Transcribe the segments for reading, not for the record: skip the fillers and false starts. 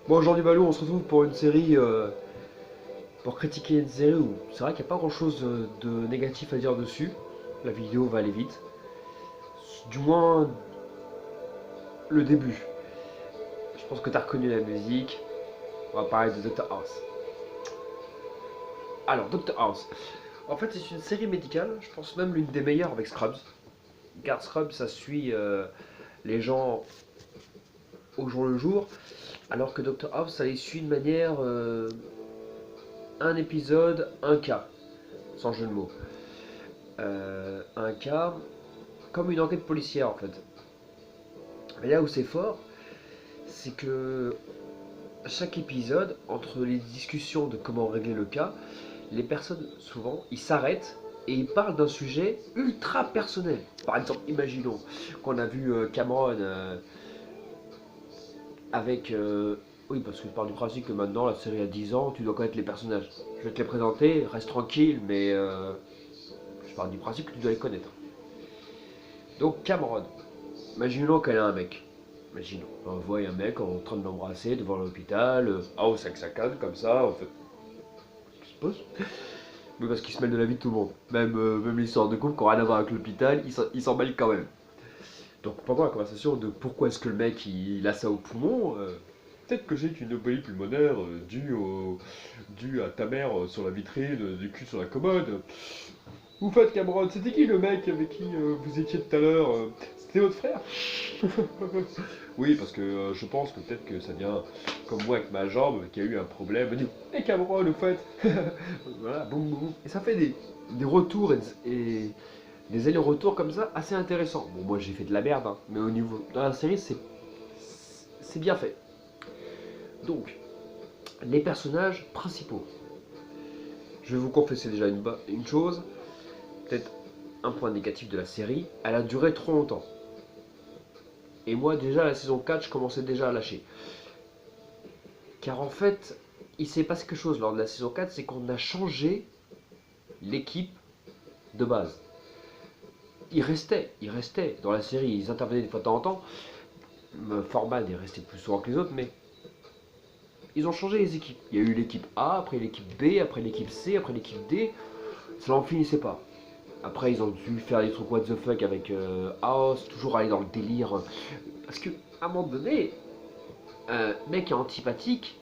Bon, aujourd'hui, Balou, on se retrouve pour une série, pour critiquer une série où c'est vrai qu'il n'y a pas grand chose de négatif à dire dessus. La vidéo va aller vite. Du moins, le début. Je pense que tu as reconnu la musique. On va parler de Dr House. Alors, Dr House. En fait, c'est une série médicale, je pense même l'une des meilleures avec Scrubs. Car Scrubs, ça suit les gens au jour le jour, alors que Dr House, ça les suit de manière un épisode, un cas, sans jeu de mots. Un cas comme une enquête policière en fait. Mais là où c'est fort, c'est que chaque épisode, entre les discussions de comment régler le cas, les personnes souvent ils s'arrêtent et ils parlent d'un sujet ultra personnel. Par exemple, imaginons qu'on a vu Cameron avec. Oui, parce que je pars du principe que maintenant la série a 10 ans, tu dois connaître les personnages. Je vais te les présenter, reste tranquille, mais je pars du principe que tu dois les connaître. Donc Cameron, imaginons qu'elle a un mec. Imaginons, on voit un mec en train de l'embrasser devant l'hôpital. Ah, au sac calme comme ça, en fait. Qu'est-ce qui se passe? Mais parce qu'il se mêle de la vie de tout le monde. Même l'histoire de couple qui n'a rien à voir avec l'hôpital, il s'en mêle quand même. Donc pendant la conversation de pourquoi est-ce que le mec il a ça au poumon, peut-être que j'ai une embolie pulmonaire due à ta mère sur la vitrine, du cul sur la commode. Vous faites Cameron, c'était qui le mec avec qui vous étiez tout à l'heure C'était votre frère? Oui, parce que je pense que peut-être que ça vient comme moi avec ma jambe qui a eu un problème. On dit, hé Cameron, au fait. Voilà, boum boum. Et ça fait des retours et des allers-retours comme ça assez intéressants. Bon, moi j'ai fait de la merde, hein, mais au niveau. Dans la série, c'est bien fait. Donc, les personnages principaux. Je vais vous confesser déjà une chose, peut-être un point négatif de la série, elle a duré trop longtemps. Et moi, déjà, la saison 4, je commençais déjà à lâcher. Car en fait, il s'est passé quelque chose lors de la saison 4, c'est qu'on a changé l'équipe de base. Ils restaient dans la série, ils intervenaient des fois de temps en temps. Forman est resté plus souvent que les autres, mais ils ont changé les équipes. Il y a eu l'équipe A, après l'équipe B, après l'équipe C, après l'équipe D. Ça n'en finissait pas. Après, ils ont dû faire des trucs what the fuck avec House, toujours aller dans le délire. Parce que, à un moment donné, mec est antipathique,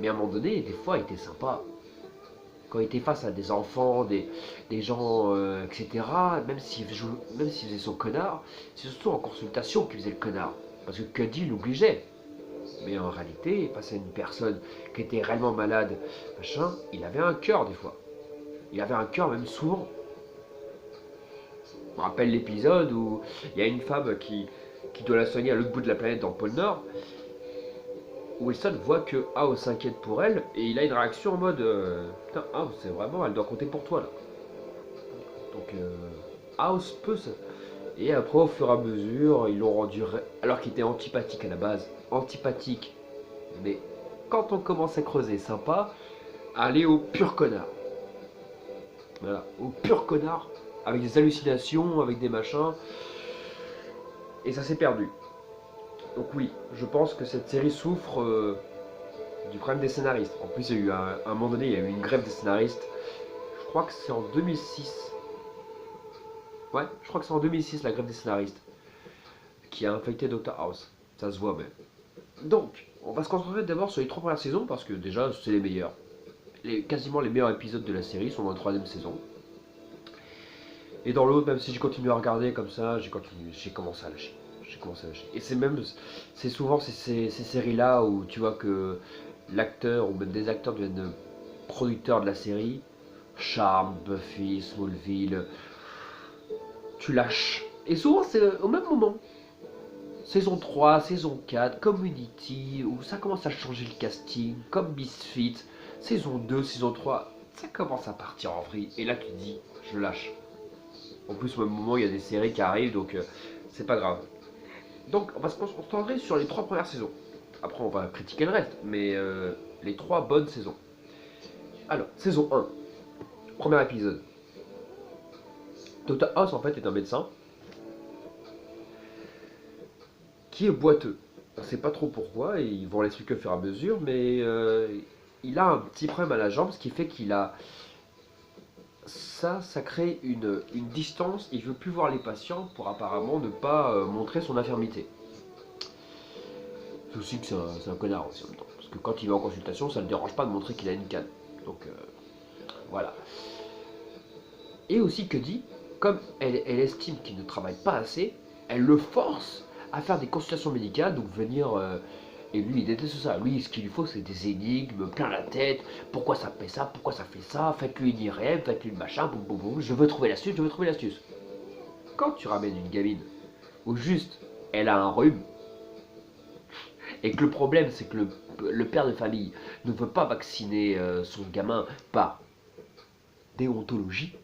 mais à un moment donné, des fois, il était sympa. Quand il était face à des enfants, des gens, etc., même s'il faisait son connard, c'est surtout en consultation qu'il faisait le connard. Parce que Cuddy l'obligeait. Mais en réalité, face à une personne qui était réellement malade, machin, il avait un cœur des fois. Il avait un cœur même souvent. Je me rappelle l'épisode où il y a une femme qui doit la soigner à l'autre bout de la planète dans le pôle Nord. Wilson voit que House s'inquiète pour elle et il a une réaction en mode putain, House, c'est vraiment, elle doit compter pour toi là. Donc House peut se. Et après, au fur et à mesure, ils l'ont rendu. Alors qu'il était antipathique à la base, antipathique, mais quand on commence à creuser, sympa, aller au pur connard. Voilà, au pur connard, avec des hallucinations, avec des machins, et ça s'est perdu. Donc oui, je pense que cette série souffre du problème des scénaristes. En plus, il y a eu un moment donné, il y a eu une grève des scénaristes. Je crois que c'est en 2006. Ouais, je crois que c'est en 2006 la grève des scénaristes qui a infecté Dr House. Ça se voit même. Donc, on va se concentrer d'abord sur les trois premières saisons parce que déjà, c'est les meilleurs. Quasiment les meilleurs épisodes de la série sont dans la troisième saison. Et dans l'autre, même si j'ai continué à regarder comme ça, j'ai commencé à lâcher. J'ai commencé à lâcher. Et c'est souvent ces séries-là où tu vois que l'acteur ou même des acteurs deviennent producteurs de la série. Charme, Buffy, Smallville, tu lâches. Et souvent, c'est au même moment. Saison 3, saison 4, Community, où ça commence à changer le casting, comme Misfit, saison 2, saison 3, ça commence à partir en vrille. Et là, tu te dis, je lâche. En plus, au même moment, il y a des séries qui arrivent, donc c'est pas grave. Donc, on va se concentrer sur les trois premières saisons. Après, on va critiquer le reste, mais les trois bonnes saisons. Alors, saison 1, premier épisode. Dr House, en fait, est un médecin qui est boiteux. On sait pas trop pourquoi, et ils vont l'expliquer au fur et à mesure, mais il a un petit problème à la jambe, ce qui fait qu'il a... Ça crée une distance, il veut plus voir les patients pour apparemment ne pas montrer son infirmité. C'est aussi que c'est un connard aussi en même temps, parce que quand il va en consultation, ça ne le dérange pas de montrer qu'il a une canne. Donc voilà. Et aussi que dit, comme elle estime qu'il ne travaille pas assez, elle le force à faire des consultations médicales, donc venir... et lui, il déteste ça. Lui, ce qu'il lui faut, c'est des énigmes, plein la tête. Pourquoi ça fait ça? Pourquoi ça fait ça? Faites-lui une IRM, faites-lui le machin, boum boum boum. Je veux trouver l'astuce, je veux trouver l'astuce. Quand tu ramènes une gamine, ou juste, elle a un rhume, et que le problème, c'est que le père de famille ne veut pas vacciner son gamin par déontologie,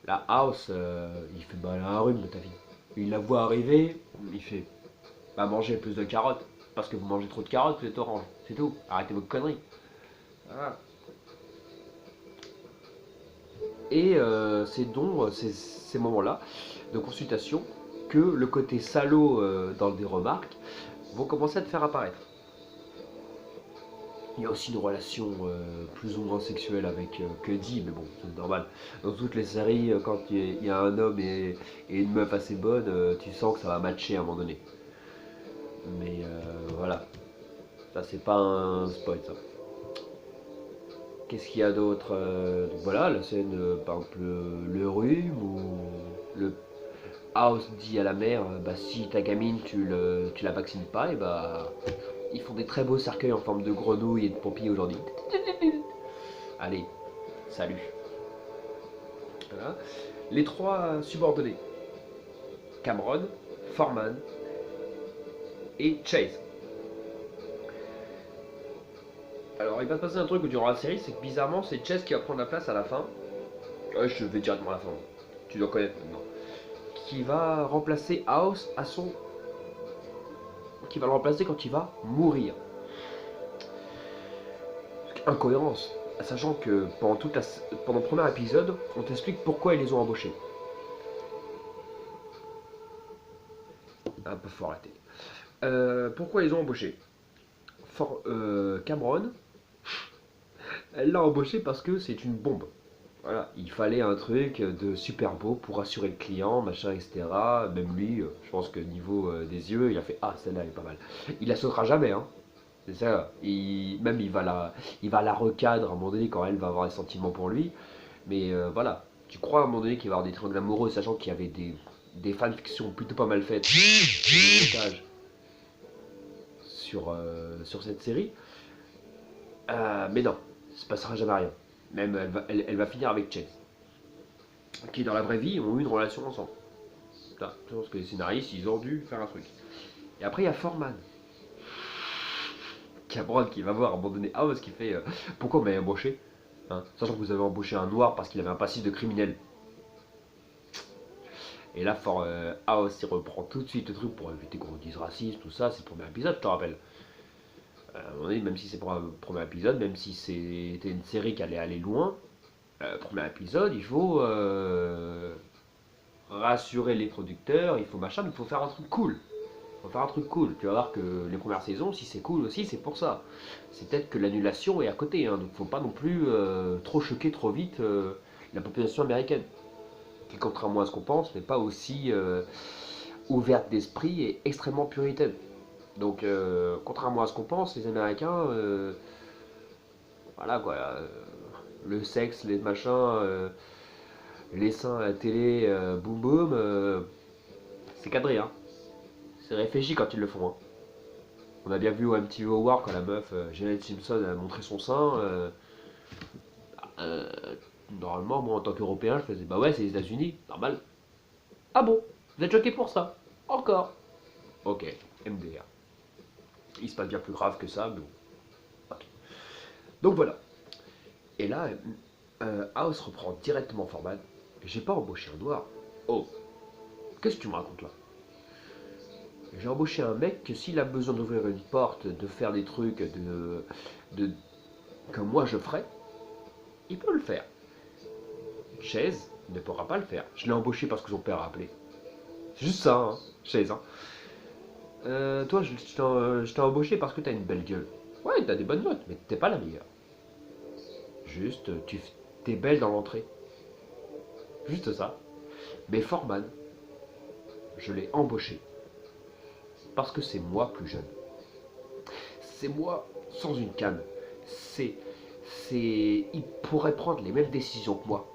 la house, il fait mal à un rhume de ta vie. Il la voit arriver, il fait bah manger plus de carottes, parce que vous mangez trop de carottes, vous êtes orange. C'est tout, arrêtez vos conneries. Voilà. Et c'est donc ces moments-là de consultation que le côté salaud dans des remarques vont commencer à te faire apparaître. Il y a aussi une relation plus ou moins sexuelle avec Cuddy, mais bon, c'est normal. Dans toutes les séries, quand il y a un homme et une meuf assez bonne, tu sens que ça va matcher à un moment donné. Mais voilà, ça c'est pas un spoil ça. Qu'est-ce qu'il y a d'autre donc voilà, la scène, par exemple, le rhume, ou le House dit à la mère, bah si ta gamine tu la vaccines pas, et bah ils font des très beaux cercueils en forme de grenouille et de pompiers aujourd'hui. Allez, salut. Voilà. Les trois subordonnés, Cameron, Foreman et Chase. Alors il va se passer un truc durant la série, c'est que bizarrement c'est Chase qui va prendre la place à la fin. Ouais, je vais directement à la fin. Tu dois connaître maintenant. Qui va remplacer House à son... Qui va le remplacer quand il va mourir. Incohérence. Sachant que pendant le premier épisode, on t'explique pourquoi ils les ont embauchés. Un peu fort arrêter. Pourquoi ils ont embauché Cameron, elle l'a embauché parce que c'est une bombe. Voilà, il fallait un truc de super beau pour rassurer le client, machin, etc. Même lui, je pense que niveau des yeux, il a fait ah celle-là elle est pas mal. Il la sautera jamais, hein. C'est ça. Même il va la recadre à un moment donné quand elle va avoir des sentiments pour lui. Mais voilà, tu crois à un moment donné qu'il va y avoir des triangles amoureux, sachant qu'il y avait des fanfictions plutôt pas mal faites, des montages sur cette série. Mais non, il se passera jamais rien. Même elle va finir avec Chase, qui dans la vraie vie ont eu une relation ensemble. Putain, je pense que les scénaristes ils ont dû faire un truc. Et après il y a Foreman. Cameron qui va voir à un moment donné House qui fait pourquoi vous m'avez embauché, hein, sachant que vous avez embauché un noir parce qu'il avait un passif de criminel. Et là House il reprend tout de suite le truc pour éviter qu'on dise raciste, tout ça, c'est le premier épisode je te rappelle. À un moment donné, même si c'est pour un premier épisode, même si c'était une série qui allait aller loin, premier épisode il faut rassurer les producteurs, il faut machin, mais il faut faire un truc cool. Il faut faire un truc cool. Tu vas voir que les premières saisons, si c'est cool aussi, c'est pour ça. C'est peut-être que l'annulation est à côté, hein, donc faut pas non plus trop choquer trop vite la population américaine, qui contrairement à ce qu'on pense, n'est pas aussi ouverte d'esprit et extrêmement puritaine. Donc contrairement à ce qu'on pense, les Américains, voilà quoi, le sexe, les machins, les seins à la télé, boum boum, c'est cadré, hein. C'est réfléchi quand ils le font, hein. On a bien vu au MTV Award quand la meuf, Janet Simpson, a montré son sein. Euh, Normalement, moi en tant qu'Européen, je faisais bah ouais, c'est les États-Unis, normal. Ah bon, vous êtes choqué pour ça? Encore? Ok, MDR. Il se passe bien plus grave que ça, mais bon. Ok. Donc voilà. Et là, House reprend directement Forman. J'ai pas embauché un noir. Oh, qu'est-ce que tu me racontes là? J'ai embauché un mec que s'il a besoin d'ouvrir une porte, de faire des trucs de, que moi je ferais, il peut le faire. Chaise ne pourra pas le faire. Je l'ai embauché parce que son père a appelé. C'est juste ça, hein, Chaise. Hein. Toi, je t'ai embauché parce que t'as une belle gueule. Ouais, t'as des bonnes notes, mais t'es pas la meilleure. Juste, t'es belle dans l'entrée. Juste ça. Mais Foreman, je l'ai embauché parce que c'est moi plus jeune. C'est moi sans une canne. C'est. Il pourrait prendre les mêmes décisions que moi.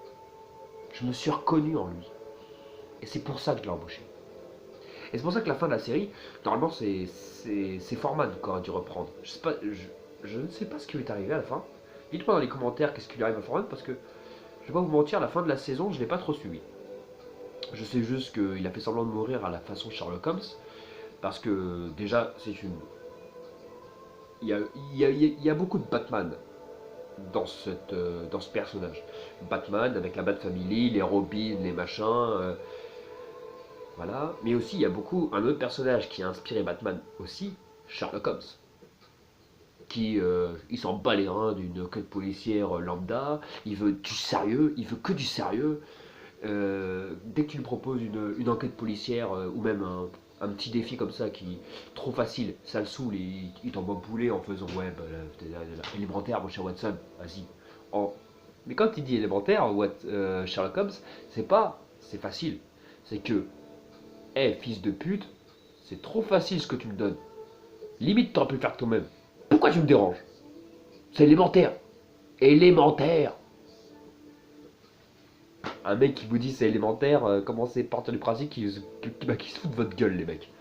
Je me suis reconnu en lui. Et c'est pour ça que je l'ai embauché. Et c'est pour ça que la fin de la série, normalement, c'est Foreman qui aurait dû reprendre. Je ne sais pas ce qui lui est arrivé à la fin. Dites-moi dans les commentaires qu'est-ce qui lui arrive à Foreman, parce que je vais pas vous mentir, la fin de la saison, je l'ai pas trop suivi. Je sais juste qu'il a fait semblant de mourir à la façon Sherlock Holmes, parce que déjà, c'est une. Il y a beaucoup de Batman dans ce personnage. Batman avec la Bat Family, les Robins, les machins. Voilà. Mais aussi, il y a beaucoup un autre personnage qui a inspiré Batman aussi, Sherlock Holmes. Qui il s'en bat les reins d'une enquête policière lambda, il veut du sérieux, il veut que du sérieux. Dès que tu lui proposes une enquête policière ou même un petit défi comme ça qui est trop facile, ça le saoule et il t'envoie bouler en faisant ouais, bah, élémentaire, mon cher Watson, vas-y. En... Mais quand il dit élémentaire, Sherlock Holmes, c'est facile. C'est que, hé, fils de pute, c'est trop facile ce que tu me donnes. Limite, t'aurais pu le faire toi-même. Pourquoi tu me déranges? C'est élémentaire. Élémentaire. Un mec qui vous dit c'est élémentaire, commencez par partir du principe qu'il se fout de votre gueule, les mecs.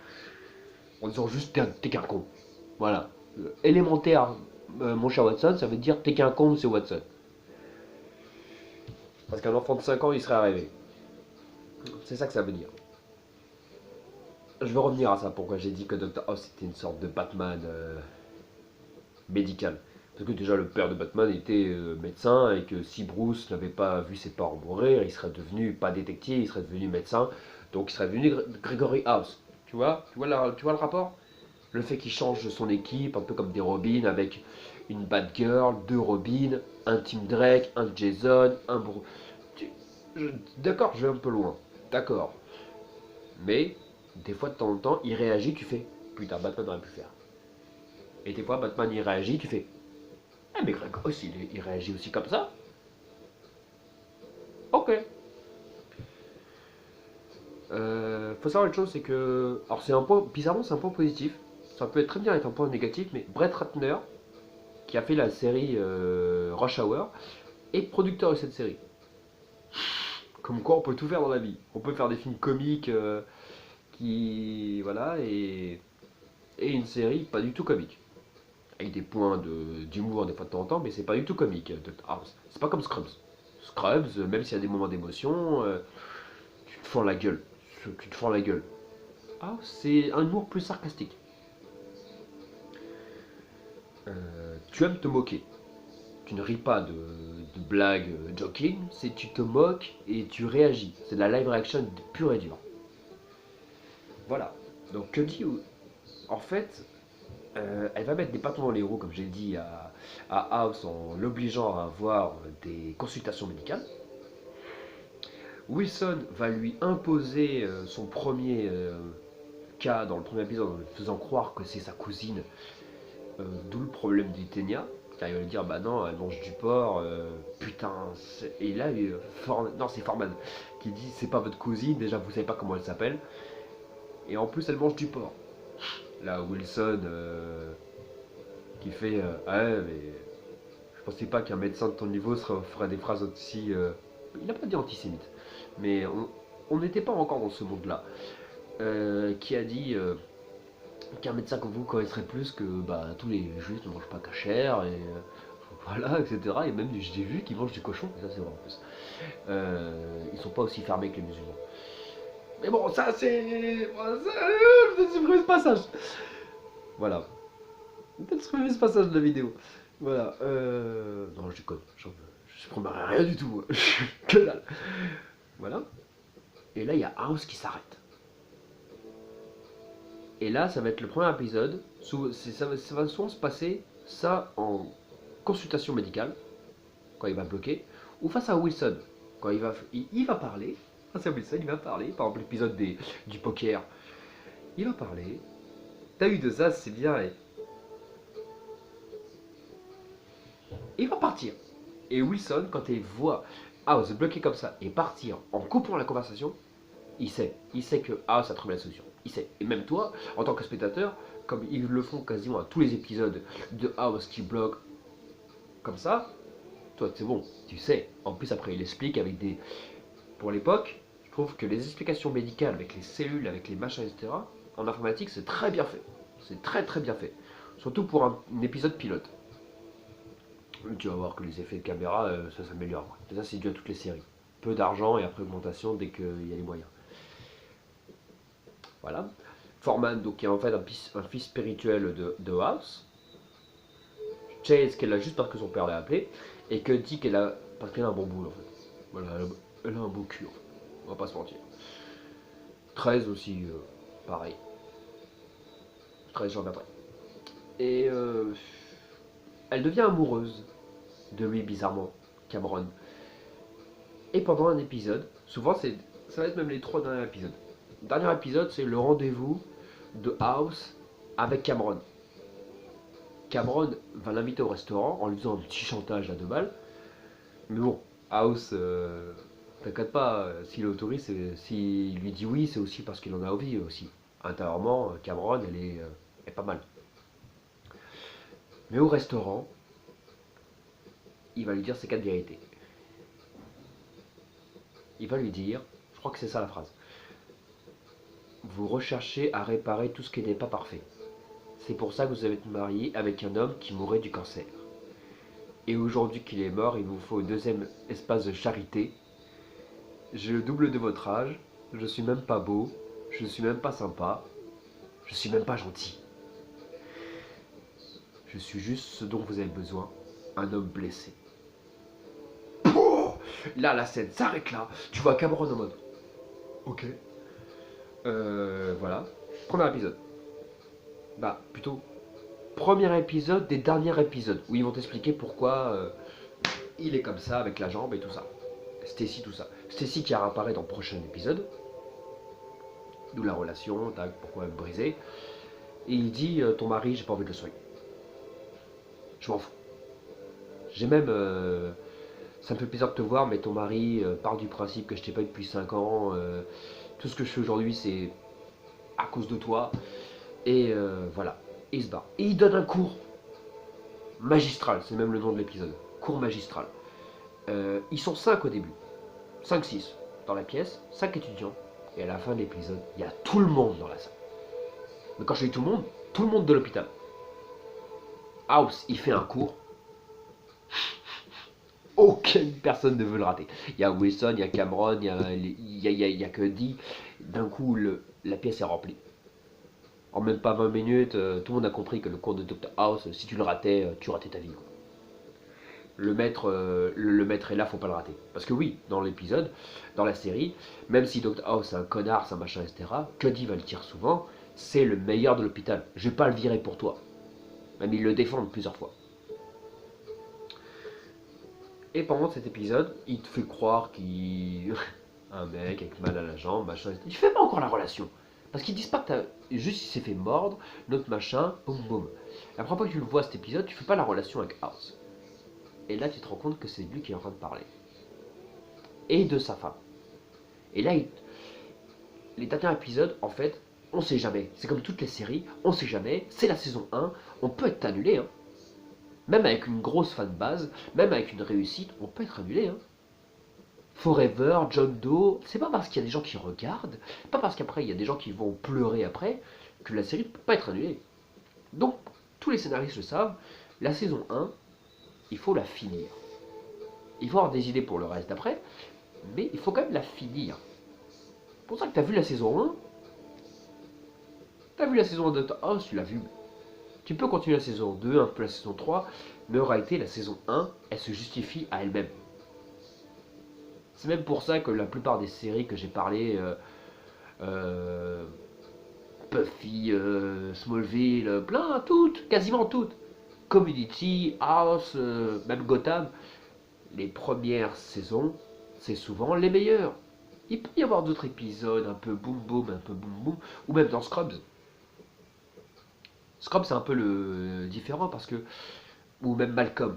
En disant juste t'es qu'un con. Voilà. Élémentaire, mon cher Watson, ça veut dire t'es qu'un con, c'est Watson. Parce qu'un enfant de 5 ans, il serait arrivé. C'est ça que ça veut dire. Je vais revenir à ça, pourquoi j'ai dit que Dr. House était une sorte de Batman médical. Parce que déjà le père de Batman était médecin et que si Bruce n'avait pas vu ses parents mourir, il serait devenu pas détective, il serait devenu médecin, donc il serait devenu Gregory House. Tu vois le rapport? Le fait qu'il change son équipe, un peu comme des Robins, avec une Batgirl, deux Robins, un Tim Drake, un Jason, un Bruce. D'accord, je vais un peu loin. D'accord. Mais, des fois de temps en temps, il réagit, tu fais putain, Batman aurait pu faire. Et des fois, Batman il réagit, tu fais ah, mais Greg aussi, il réagit aussi comme ça. Ok. Faut savoir une chose, c'est que. Alors, c'est un point. Bizarrement, c'est un point positif. Ça peut être très bien être un point négatif, mais Brett Ratner, qui a fait la série Rush Hour, est producteur de cette série. Comme quoi, on peut tout faire dans la vie. On peut faire des films comiques qui. Voilà, et une série pas du tout comique. Avec des points d'humour des fois de temps en temps, mais c'est pas du tout comique, Dr. House. C'est pas comme Scrubs. Scrubs, même s'il y a des moments d'émotion, tu te fends la gueule. Tu te fends la gueule. Ah, c'est un humour plus sarcastique. Tu aimes te moquer. Tu ne ris pas de blagues joking, c'est tu te moques et tu réagis. C'est de la live reaction pure et dure. Voilà. Donc que dit en fait, elle va mettre des bâtons dans les roues, comme j'ai dit, à House en l'obligeant à avoir des consultations médicales. Wilson va lui imposer son premier cas dans le premier épisode en lui faisant croire que c'est sa cousine, d'où le problème du Ténia. Car il va lui dire bah non, elle mange du porc, putain. Et là, non, c'est Foreman qui dit c'est pas votre cousine, déjà vous savez pas comment elle s'appelle, et en plus elle mange du porc. Là, Wilson qui fait ah ouais, mais je pensais pas qu'un médecin de ton niveau ferait des phrases aussi. Il n'a pas dit antisémite, mais on n'était pas encore dans ce monde-là. Qui a dit qu'un médecin comme vous connaîtrait plus que bah, tous les juifs ne mangent pas cachère, et voilà, etc. Et même j'ai vu qu'ils mangent du cochon, et ça c'est vrai en plus. Ils sont pas aussi fermés que les musulmans. Mais bon, ça c'est. Je vais supprimer ce passage. Voilà. Je vais supprimer ce passage de la vidéo. Voilà. Non, je déconne. Je supprimerai rien du tout. Moi. Que dalle. Voilà. Et là, il y a House qui s'arrête. Et là, ça va être le premier épisode. Ça va souvent se passer ça en consultation médicale, quand il va bloquer, ou face à Wilson, quand il va parler. Face à Wilson, il va parler. Par exemple, l'épisode du poker, il va parler. T'as eu de ça, c'est bien. Et il va partir. Et Wilson, quand il voit House bloqué comme ça et partir en coupant la conversation, il sait que House a trouvé la solution. Il sait. Et même toi, en tant que spectateur, comme ils le font quasiment à tous les épisodes de House qui bloque comme ça, toi c'est bon, tu sais. En plus après il explique avec des... Pour l'époque, je trouve que les explications médicales avec les cellules, avec les machins, etc., en informatique c'est très bien fait. C'est très très bien fait. Surtout pour un épisode pilote. Tu vas voir que les effets de caméra, ça s'améliore. Et ça, c'est dû à toutes les séries. Peu d'argent et après augmentation dès qu'il y a les moyens. Voilà. Foreman, donc, qui est en fait un fils spirituel de House. Chase, qu'elle a juste parce que son père l'a appelé. Et que dit qu'elle a. Parce qu'elle a un bon boule, en fait. Voilà, elle a un beau cul, en fait. On va pas se mentir. 13 aussi, pareil. 13, j'en reviendrai. Et elle devient amoureuse de lui, bizarrement, Cameron. Et pendant un épisode, souvent ça va être même les 3 derniers épisodes. Le dernier épisode, c'est le rendez-vous de House avec Cameron. Cameron va l'inviter au restaurant en lui faisant un petit chantage à 2 balles. Mais bon, House, t'inquiète pas, s'il autorise, s'il lui dit oui, c'est aussi parce qu'il en a envie aussi. Intérieurement, Cameron, elle est pas mal. Mais au restaurant, il va lui dire ses 4 vérités. Il va lui dire, je crois que c'est ça la phrase, vous recherchez à réparer tout ce qui n'est pas parfait. C'est pour ça que vous avez été marié avec un homme qui mourait du cancer. Et aujourd'hui qu'il est mort, il vous faut un deuxième espace de charité. J'ai le double de votre âge, je suis même pas beau, je suis même pas sympa, je suis même pas gentil. Je suis juste ce dont vous avez besoin, un homme blessé. Pouh, là, la scène s'arrête là. Tu vois Cameron en mode. Ok. Voilà. Premier épisode. Bah, plutôt premier épisode des derniers épisodes où ils vont t'expliquer pourquoi il est comme ça avec la jambe et tout ça. Stacy, tout ça. Stacy qui apparaît dans le prochain épisode. D'où la relation, tac, pourquoi elle est brisée. Et il dit ton mari, j'ai pas envie de le soigner. Je m'en fous. J'ai même. Ça me fait plaisir de te voir, mais ton mari part du principe que je t'ai pas eu depuis 5 ans. Tout ce que je fais aujourd'hui, c'est à cause de toi. Et voilà. Et il se barre. Et il donne un cours magistral, c'est même le nom de l'épisode. Cours magistral. Ils sont 5 au début. 5-6 dans la pièce, 5 étudiants. Et à la fin de l'épisode, il y a tout le monde dans la salle. Mais quand je dis tout le monde de l'hôpital. House, il fait un cours. Aucune personne ne veut le rater. Il y a Wilson, il y a Cameron, il y a Cuddy. D'un coup, la pièce est remplie. En même pas 20 minutes, tout le monde a compris que le cours de Dr House, si tu le ratais, tu ratais ta vie. Quoi. Le maître est là, faut pas le rater. Parce que oui, dans l'épisode, dans la série, même si Dr House est un connard, c'est un machin, etc., Cuddy va le dire souvent, c'est le meilleur de l'hôpital. Je vais pas le virer pour toi. Même ils le défendent plusieurs fois. Et pendant cet épisode, il te fait croire qu'il... un mec avec mal à la jambe, machin, etc. Il fait pas encore la relation. Parce qu'ils disent pas que t'as... Juste il s'est fait mordre, notre machin, boum boum. La première fois que tu le vois cet épisode, tu fais pas la relation avec House. Et là tu te rends compte que c'est lui qui est en train de parler. Et de sa femme. Et là, les derniers épisodes, en fait, on sait jamais. C'est comme toutes les séries, on sait jamais. C'est la saison 1, on peut être annulé, hein. Même avec une grosse fanbase, même avec une réussite, on peut être annulé. Hein. Forever, John Doe, c'est pas parce qu'il y a des gens qui regardent, pas parce qu'après il y a des gens qui vont pleurer après, que la série ne peut pas être annulée. Donc, tous les scénaristes le savent, la saison 1, il faut la finir. Il faut avoir des idées pour le reste d'après, mais il faut quand même la finir. C'est pour ça que tu as vu la saison 1, tu as vu la saison 1 de House, tu l'as vu. Tu peux continuer la saison 2, un peu la saison 3, mais en réalité, la saison 1, elle se justifie à elle-même. C'est même pour ça que la plupart des séries que j'ai parlé, Buffy, Smallville, plein, toutes, quasiment toutes, Community, House, même Gotham, les premières saisons, c'est souvent les meilleures. Il peut y avoir d'autres épisodes, un peu boum boum, un peu boum boum, ou même dans Scrubs. Scrubs, c'est un peu le différent parce que. Ou même Malcolm,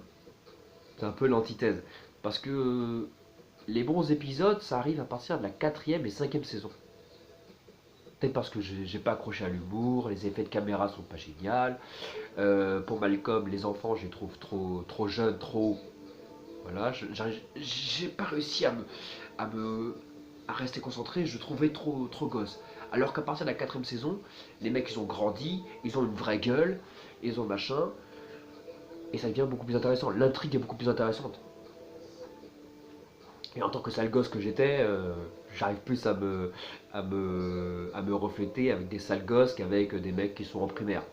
c'est un peu l'antithèse. Parce que les bons épisodes, ça arrive à partir de la quatrième et cinquième saison. Peut-être parce que j'ai pas accroché à l'humour, les effets de caméra sont pas géniaux. Pour Malcolm, les enfants, je les trouve trop jeunes, trop. Voilà, j'ai pas réussi à me à rester concentré, je trouvais trop gosse. Alors qu'à partir de la quatrième saison, les mecs ils ont grandi, ils ont une vraie gueule, ils ont machin, et ça devient beaucoup plus intéressant. L'intrigue est beaucoup plus intéressante. Et en tant que sale gosse que j'étais, j'arrive plus à me refléter avec des sales gosses qu'avec des mecs qui sont en primaire.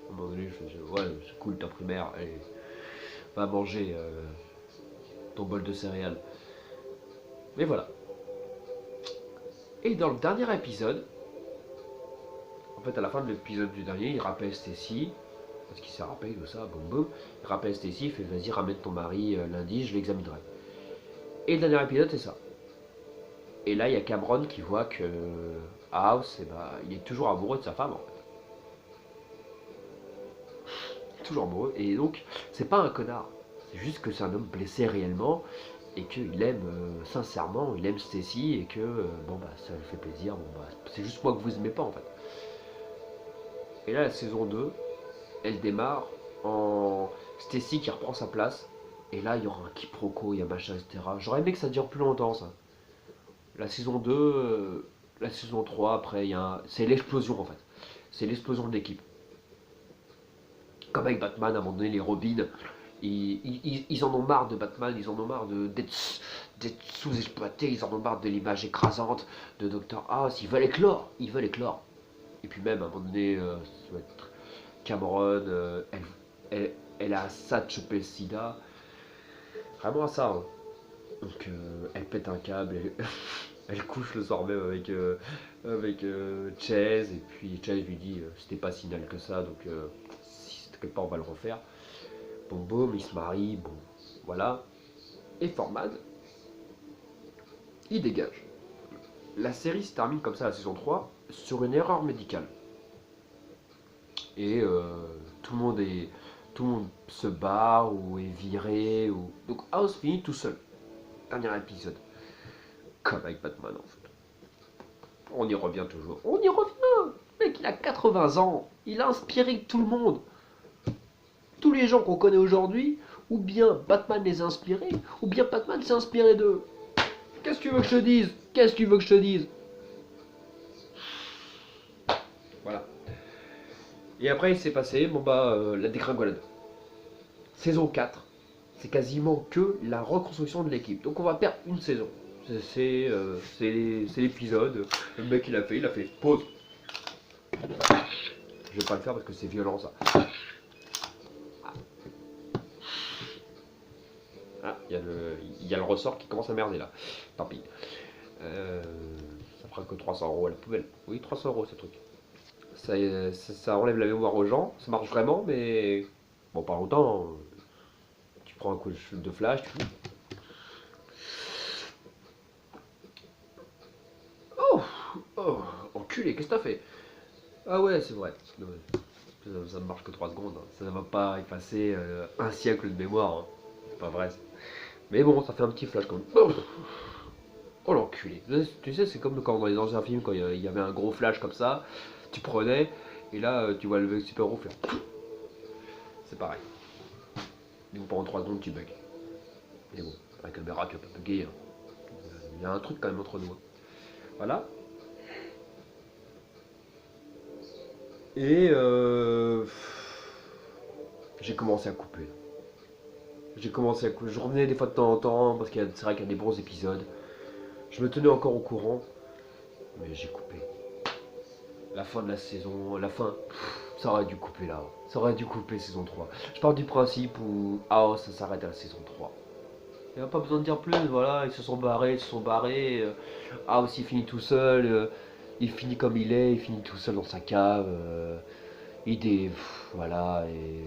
À un moment donné, ouais, c'est cool, t'es en primaire, allez, va manger ton bol de céréales. Mais voilà. Et dans le dernier épisode, en fait, à la fin de l'épisode du dernier, il rappelle Stacy, parce qu'il s'est rappelé de ça, boum boum. Il rappelle Stacy, il fait vas-y, ramène ton mari lundi, je l'examinerai. Et le dernier épisode, c'est ça. Et là, il y a Cameron qui voit que House, il est toujours amoureux de sa femme, en fait. Toujours amoureux. Et donc, c'est pas un connard. C'est juste que c'est un homme blessé réellement et qu'il aime sincèrement, il aime Stacy et que ça lui fait plaisir. C'est juste moi que vous aimez pas en fait. Et là, la saison 2, elle démarre en Stacy qui reprend sa place. Et là, il y aura un quiproquo, il y a machin, etc. J'aurais aimé que ça dure plus longtemps, ça. La saison 2, la saison 3, après, c'est l'explosion en fait. C'est l'explosion de l'équipe. Comme avec Batman, à un moment donné, les Robins, ils en ont marre de Batman, ils en ont marre d'être sous-exploités, ils en ont marre de l'image écrasante de Dr. House, ils veulent éclore, ils veulent éclore. Et puis même, à un moment donné, ça va être Cameron, elle a ça de choper le sida. Vraiment à ça. Hein. Donc elle pète un câble, elle couche le soir même avec Chase, et puis Chase lui dit c'était pas si mal que ça, donc si quelque part on va le refaire. Bon, boum, il se marie, bon, voilà. Et Foreman, il dégage. La série se termine comme ça, la saison 3, sur une erreur médicale. Et tout le monde se barre ou est viré. Donc House finit tout seul. Dernier épisode. Comme avec Batman en fait. On y revient toujours. On y revient. Le mec, il a 80 ans. Il a inspiré tout le monde. Tous les gens qu'on connaît aujourd'hui, ou bien Batman les a inspirés, ou bien Batman s'est inspiré d'eux. Qu'est-ce que tu veux que je te dise? Qu'est-ce que tu veux que je te dise? Voilà. Et après, il s'est passé, la dégringolade. Saison 4, c'est quasiment que la reconstruction de l'équipe. Donc on va perdre une saison. C'est l'épisode. Le mec, il a fait pause. Je vais pas le faire parce que c'est violent ça. Ah, il y a le ressort qui commence à merder là. Tant pis. Ça fera que 300 € à la poubelle. Oui, 300 € ce truc. Ça enlève la mémoire aux gens. Ça marche vraiment, mais bon, pas longtemps. Tu prends un coup de flash, tu fous. Oh, oh, enculé, qu'est-ce que t'as fait? Ah ouais, c'est vrai. Ça ne marche que 3 secondes. Hein. Ça ne va pas effacer un siècle de mémoire. Hein. C'est pas vrai. Mais bon, ça fait un petit flash comme. Oh l'enculé. Tu sais, c'est comme quand dans les anciens films, quand il y avait un gros flash comme ça, tu prenais, et là, tu vois le super-héros faire. C'est pareil. Du coup, pendant 3 secondes, tu bugs. Mais bon, la caméra, tu vas pas bugger. Hein. Il y a un truc quand même entre nous. Hein. Voilà. Et j'ai commencé à couper. Je revenais des fois de temps en temps, parce que c'est vrai qu'il y a des bons épisodes. Je me tenais encore au courant, mais j'ai coupé. La fin de la saison, ça aurait dû couper là. Ça aurait dû couper saison 3. Je pars du principe où ça s'arrête à la saison 3. Il n'y a pas besoin de dire plus, voilà, ils se sont barrés. Il finit tout seul, il finit comme il est, il finit tout seul dans sa cave. Voilà, et.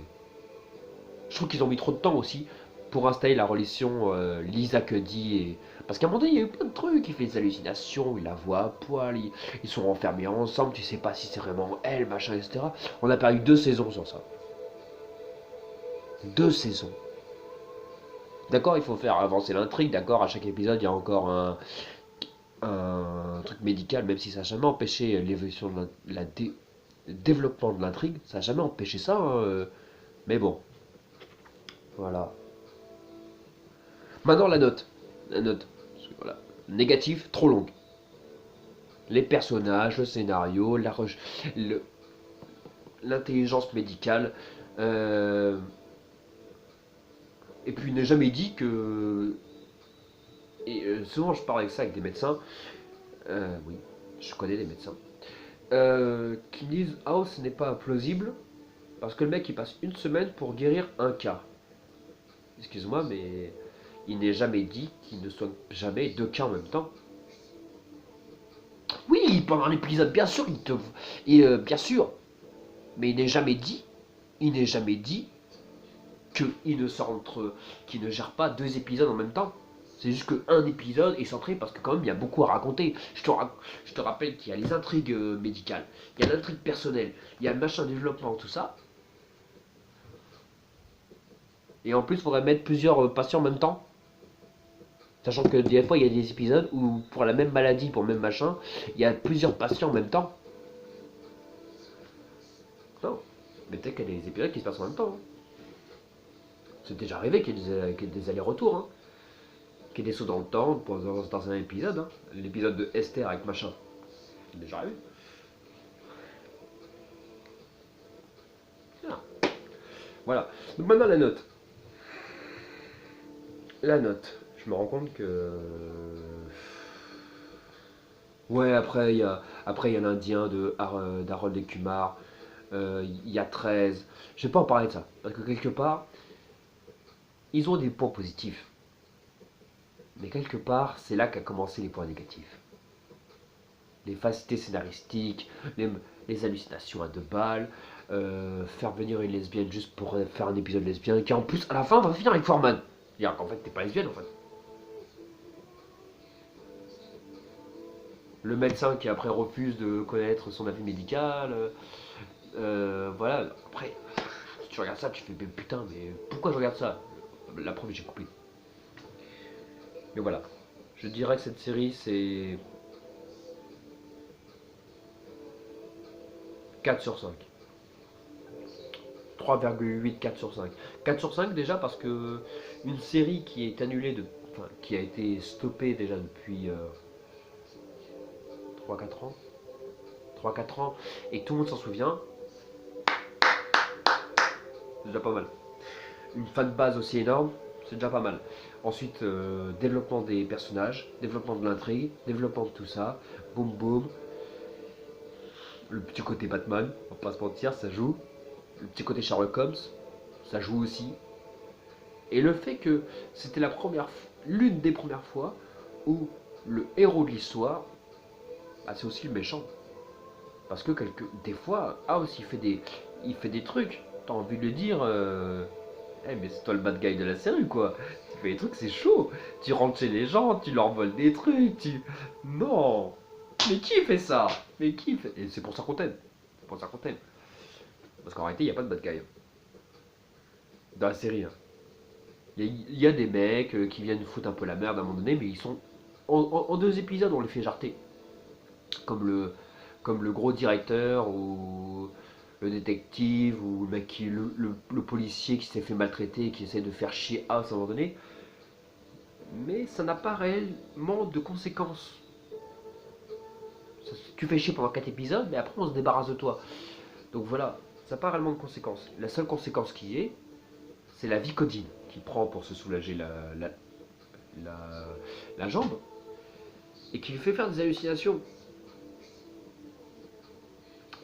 Je trouve qu'ils ont mis trop de temps aussi pour installer la relation Lisa Cuddy et... Parce qu'à un moment donné, il y a eu plein de trucs, il fait des hallucinations, il la voit à poil, ils sont enfermés ensemble, tu sais pas si c'est vraiment elle, machin, etc. On a perdu 2 saisons sur ça. 2 saisons. D'accord, il faut faire avancer l'intrigue, d'accord, à chaque épisode, il y a encore un truc médical, même si ça n'a jamais empêché l'évolution de le développement de l'intrigue, ça n'a jamais empêché ça, hein, mais bon, voilà. Maintenant la note. La note. Parce que, voilà. Négatif, trop longue. Les personnages, le scénario, l'intelligence médicale. euh, et puis il n'est jamais dit que... Et souvent je parle avec ça avec des médecins. Oui, je connais des médecins. Qui disent ah ce n'est pas plausible parce que le mec il passe une semaine pour guérir un cas. Excuse-moi mais il n'est jamais dit qu'il ne soigne jamais 2 cas en même temps. Oui, pendant l'épisode, bien sûr, bien sûr, mais il n'est jamais dit qu'il ne gère pas 2 épisodes en même temps. C'est juste qu'un épisode est centré parce que quand même il y a beaucoup à raconter. Je te rappelle qu'il y a les intrigues médicales, il y a l'intrigue personnelle, il y a le machin développement, tout ça. Et en plus, il faudrait mettre plusieurs patients en même temps. Sachant que des fois, il y a des épisodes où pour la même maladie, pour le même machin, il y a plusieurs patients en même temps. Non. Mais peut-être qu'il y a des épisodes qui se passent en même temps. Hein. C'est déjà arrivé qu'il y ait des allers-retours. Hein. Qu'il y ait des sauts dans le temps dans un épisode. Hein. L'épisode de Esther avec machin. C'est déjà arrivé. Ah. Voilà. Donc maintenant la note. La note. Je me rends compte que... Ouais, après il y a l'Indien d'Harold et Kumar. Il y a 13. Je vais pas en parler de ça. Parce que quelque part, ils ont des points positifs. Mais quelque part, c'est là qu'a commencé les points négatifs. Les facilités scénaristiques, les hallucinations à 2 balles, faire venir une lesbienne juste pour faire un épisode lesbien, qui en plus, à la fin, va finir avec Foreman. C'est-à-dire qu'en fait, t'es pas lesbienne, en fait. Le médecin qui après refuse de connaître son avis médical. Voilà, après, si tu regardes ça, tu fais putain, mais pourquoi je regarde ça? La preuve, j'ai coupé. Mais voilà. Je dirais que cette série, c'est 4 sur 5. 3,8, 4 sur 5. 4 sur 5 déjà parce que une série qui est annulée, enfin, qui a été stoppée déjà depuis 3-4 ans. 3-4 ans, et tout le monde s'en souvient, c'est déjà pas mal. Une fanbase aussi énorme, c'est déjà pas mal. Ensuite, développement des personnages, développement de l'intrigue, développement de tout ça, boum boum. Le petit côté Batman, on va pas se mentir, ça joue. Le petit côté Sherlock Holmes, ça joue aussi. Et le fait que c'était l'une des premières fois où le héros de l'histoire, bah, c'est aussi le méchant. Parce que des fois, House il fait des trucs. T'as envie de le dire, mais c'est toi le bad guy de la série quoi. Tu fais des trucs, c'est chaud. Tu rentres chez les gens, tu leur voles des trucs. Non. Mais qui fait ça? Mais qui fait... Et c'est pour ça qu'on t'aime. C'est pour ça qu'on t'aime. Parce qu'en réalité, il n'y a pas de bad guy. Hein. Dans la série. Hein. Il y a des mecs qui viennent foutre un peu la merde à un moment donné, mais ils sont. En 2 épisodes, on les fait jarter. Comme le gros directeur, ou le détective, ou le mec le policier qui s'est fait maltraiter et qui essaie de faire chier House à un moment donné. Mais ça n'a pas réellement de conséquences. Tu fais chier pendant 4 épisodes, mais après on se débarrasse de toi. Donc voilà, ça n'a pas réellement de conséquences. La seule conséquence qui est, c'est la Vicodine qu'il prend pour se soulager la jambe et qui lui fait faire des hallucinations.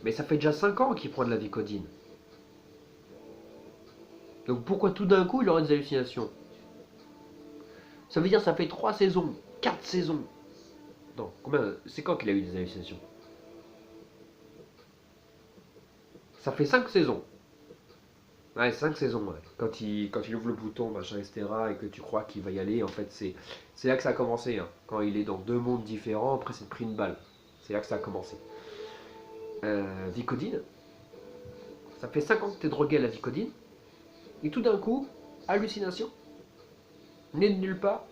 Mais ça fait déjà 5 ans qu'il prend de la Vicodine. Donc pourquoi tout d'un coup il aurait des hallucinations? Ça veut dire que ça fait 3 saisons, 4 saisons. Non, combien? C'est quand qu'il a eu des hallucinations? Ça fait 5 saisons. Ouais, 5 saisons, ouais. Quand il ouvre le bouton, machin, etc., et que tu crois qu'il va y aller, en fait, c'est là que ça a commencé, hein. Quand il est dans deux mondes différents, après, c'est pris une balle. C'est là que ça a commencé. Vicodine, ça fait 5 ans que t'es drogué à la Vicodine, et tout d'un coup, hallucination, né de nulle part,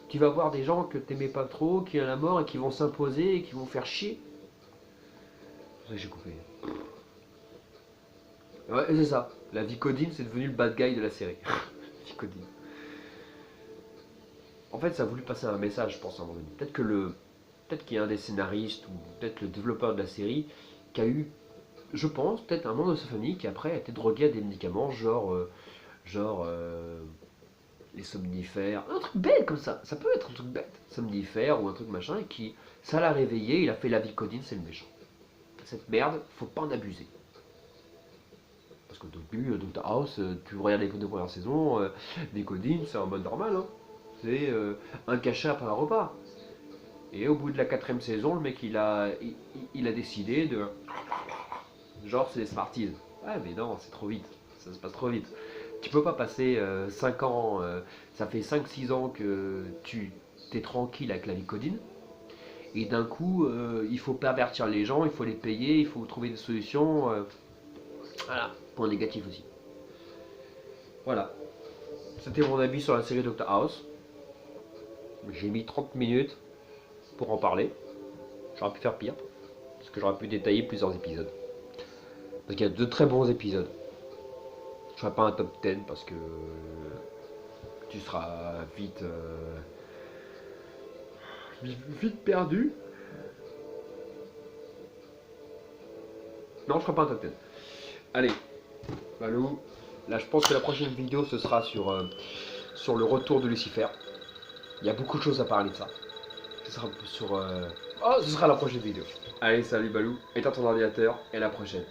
tu vas voir des gens que t'aimais pas trop, qui ont la mort, et qui vont s'imposer, et qui vont faire chier. C'est ça que j'ai coupé. Ouais, c'est ça. La Vicodine, c'est devenu le bad guy de la série. Vicodine. En fait, ça a voulu passer un message, je pense, à un moment donné. Peut-être qu'il y a un des scénaristes ou peut-être le développeur de la série qui a eu, je pense, peut-être un membre de sa famille qui après a été drogué à des médicaments, genre les somnifères, un truc bête comme ça peut être un truc bête, somnifères ou un truc machin, et qui, ça l'a réveillé, il a fait la Vicodine, c'est le méchant. Cette merde, faut pas en abuser. Parce qu'au début, Dr House, tu regardes les deux premières saisons, Vicodine, c'est en mode normal, hein. C'est un cachet après un repas. Et au bout de la quatrième saison, le mec il a décidé de. Genre, c'est des Smarties. Ouais, mais non, c'est trop vite. Ça se passe trop vite. Tu peux pas passer 5 ans, ça fait 5 6 ans que tu t'es tranquille avec la Vicodine. Et d'un coup, il faut pervertir les gens, il faut les payer, il faut trouver des solutions. Voilà, point négatif aussi. Voilà, c'était mon avis sur la série Doctor House. J'ai mis 30 minutes pour en parler. J'aurais pu faire pire, parce que j'aurais pu détailler plusieurs épisodes. Parce qu'il y a de très bons épisodes. Je ferai pas un top 10 parce que tu seras vite perdu. Non, je ferai pas un top 10. Allez, Balou. Là, je pense que la prochaine vidéo, ce sera sur le retour de Lucifer. Il y a beaucoup de choses à parler de ça. Ce sera sur... Oh, ce sera la prochaine vidéo. Allez, salut Balou. Éteins ton ordinateur et à la prochaine.